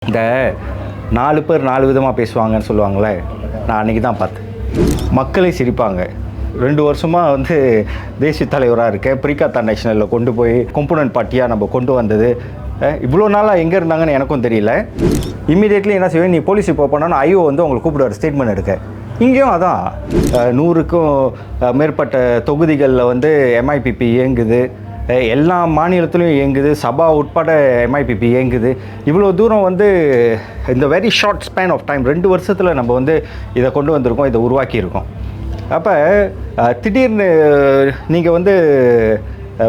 இந்த 4 பேர் 4 விதமாக பேசுவாங்கன்னு சொல்லுவாங்களே, நான் அன்றைக்கி தான் பார்த்தேன். மக்களே சிரிப்பாங்க. 2 வருஷமாக தேசிய தலைவராக இருக்கேன். பிரிகாத்தா நேஷனலில் கொண்டு போய் கம்பனன்ட் பார்ட்டியாக நம்ம கொண்டு வந்தது. இவ்வளோ நாளாக எங்கே இருந்தாங்கன்னு எனக்கும் தெரியல. இம்மீடியட்லி என்ன செய்வேன், நீ போலீஸ் இப்போ போனோன்னா ஐயோ உங்களை கூப்பிடுவார் ஸ்டேட்மெண்ட் எடுக்க. இங்கேயும் அதான் 100க்கும் மேற்பட்ட தொகுதிகளில் எம்ஐபிபி இயங்குது. எல்லா மாநிலத்திலையும் இயங்குது. சபா உட்பட எம்ஐபிபி இயங்குது. இவ்வளோ தூரம் இந்த very short span of time 2 வருஷத்தில் நம்ம இதை கொண்டு வந்திருக்கோம், இதை உருவாக்கியிருக்கோம். அப்போ திடீர்னு நீங்கள்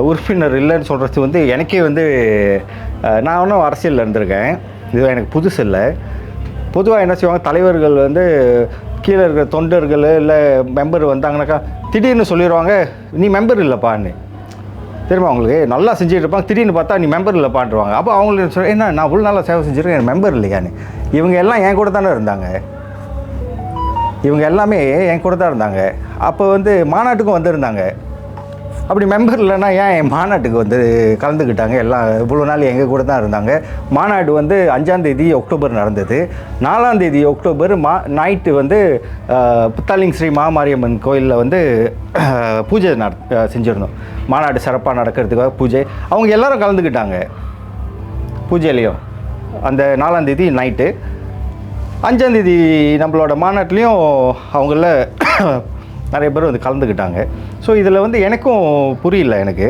உறுப்பினர் இல்லைன்னு சொல்கிறது எனக்கே நான் ஒன்றும் அரசியலில் இருந்திருக்கேன், இது எனக்கு புதுசு இல்லை. பொதுவாக என்ன செய்வாங்க, தலைவர்கள் கீழே இருக்கிற தொண்டர்கள் இல்லை மெம்பர் வந்தாங்கனாக்கா திடீர்னு சொல்லிடுவாங்க, நீ மெம்பர் இல்லைப்பான்னு. தெரியுமா அவங்களுக்கு, நல்லா செஞ்சுட்டு இருப்பாங்க, திடீர்னு பார்த்தா நீ மெம்பர் இல்லைப்பான்ருவாங்க. அப்போ அவங்களுக்கு சொல்ல, என்ன நான் இவ்வளோ நாளாக சேவை செஞ்சுருக்கேன், என் மெம்பர் இல்லையான்னு. இவங்க எல்லாம் என் கூட தானே இருந்தாங்க, இவங்க எல்லாமே என் கூட தான் இருந்தாங்க. அப்போ மாநாட்டுக்கும் வந்திருந்தாங்க. அப்படி மெம்பர் இல்லைன்னா ஏன் என் மாநாட்டுக்கு கலந்துக்கிட்டாங்க? எல்லாம் இவ்வளோ நாள் எங்கள் கூட தான் இருந்தாங்க. மாநாடு 5ஆம் தேதி அக்டோபர் நடந்தது. 4ஆம் தேதி அக்டோபர் நைட்டு புத்தாலிங் ஸ்ரீ மகாமாரியம்மன் கோயிலில் பூஜை செஞ்சுருந்தோம். மாநாடு சிறப்பாக நடக்கிறதுக்காக பூஜை. அவங்க எல்லோரும் கலந்துக்கிட்டாங்க பூஜையிலையும். அந்த 4ஆம் தேதி நைட்டு. 5ஆம் தேதி நம்மளோட மாநாட்டிலையும் அவங்கள நிறைய பேர் கலந்துக்கிட்டாங்க. ஸோ இதில் எனக்கும் புரியல, எனக்கு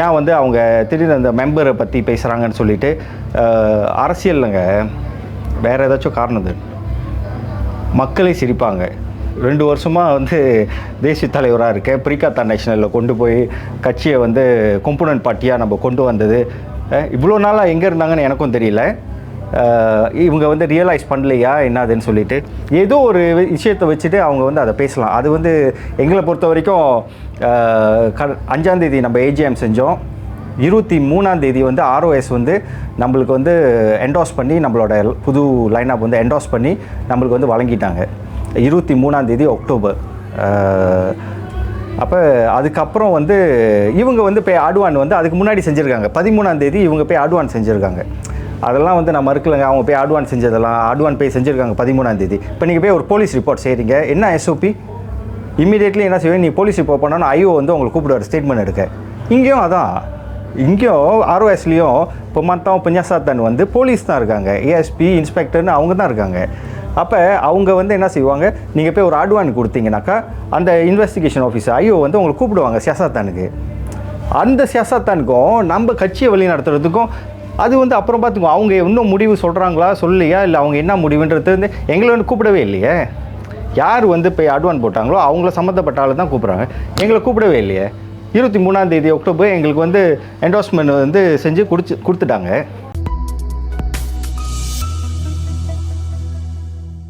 ஏன் அவங்க திடீர்னு அந்த மெம்பரை பற்றி பேசுகிறாங்கன்னு சொல்லிட்டு. அரசியல்லைங்க வேறு ஏதாச்சும் காரணம் இது. மக்களே சிரிப்பாங்க. 2 வருஷமாக தேசிய தலைவராக இருக்கேன். பிரிகாத்தா நேஷனலில் கொண்டு போய் கட்சியை கம்பனன்ட் பார்ட்டியாக நம்ம கொண்டு வந்தது. இவ்வளோ நாளாக எங்கே இருந்தாங்கன்னு எனக்கும் தெரியல. இவங்க ரியலைஸ் பண்ணலையா என்னதுன்னு சொல்லிட்டு ஏதோ ஒரு விஷயத்தை வச்சுட்டு அவங்க அதை பேசலாம். அது எங்களை பொறுத்த வரைக்கும் 5ஆம் தேதி நம்ம ஏஜிஎம் செஞ்சோம். 23ஆம் தேதி ROS நம்மளுக்கு என்டோஸ் பண்ணி நம்மளோட புது லைனப் என்டோஸ் பண்ணி நம்மளுக்கு வழங்கிட்டாங்க 23ஆம் தேதி அக்டோபர். அப்போ அதுக்கப்புறம் இவங்க போய் ஆடுவான் அதுக்கு முன்னாடி செஞ்சுருக்காங்க. 13ஆம் தேதி இவங்க போய் ஆடுவான் செஞ்சுருக்காங்க. அதெல்லாம் நான் மறுக்கலைங்க. அவங்க போய் ஆடுவான் செஞ்சதெல்லாம் ஆடுவான் போய் செஞ்சுருக்காங்க 13ஆம் தேதி. இப்போ நீங்கள் போய் ஒரு போலீஸ் ரிப்போர்ட் செய்கிறீங்க, என்ன SOP? இம்மீடியட்லி என்ன செய்வேன், நீ போலீஸ் ரிப்போர்ட் பண்ணோன்னா ஐயோ உங்களை கூப்பிடுவார் ஸ்டேட்மெண்ட் எடுக்க. இங்கேயும் அதான், இங்கேயும் ROSலேயும் இப்போ மொத்தம் பஞ்சாசாத்தன் போலீஸ் தான் இருக்காங்க. ASP இன்ஸ்பெக்டர்னு அவங்க தான் இருக்காங்க. அப்போ அவங்க என்ன செய்வாங்க, நீங்கள் போய் ஒரு ஆடுவான் கொடுத்தீங்கன்னாக்கா அந்த இன்வெஸ்டிகேஷன் ஆஃபீஸர் ஐயோ உங்களை கூப்பிடுவாங்க சியாசாத்தானுக்கு. அந்த சியாசாத்தானுக்கும் நம்ம கட்சியை வழி நடத்துறதுக்கும் அது அப்புறம் பார்த்துக்குவோம். அவங்க இன்னும் முடிவு சொல்கிறாங்களா சொல்லலையா, இல்லை அவங்க என்ன முடிவுன்றது எங்களை கூப்பிடவே இல்லையே. யார் போய் அட்வான் போட்டாங்களோ அவங்கள சம்மந்தப்பட்ட ஆள் தான் கூப்பிட்றாங்க, எங்களை கூப்பிடவே இல்லையே. 23ஆம் தேதி அக்டோபர் எங்களுக்கு என்டோஸ்மெண்ட் செஞ்சு கொடுத்துட்டாங்க.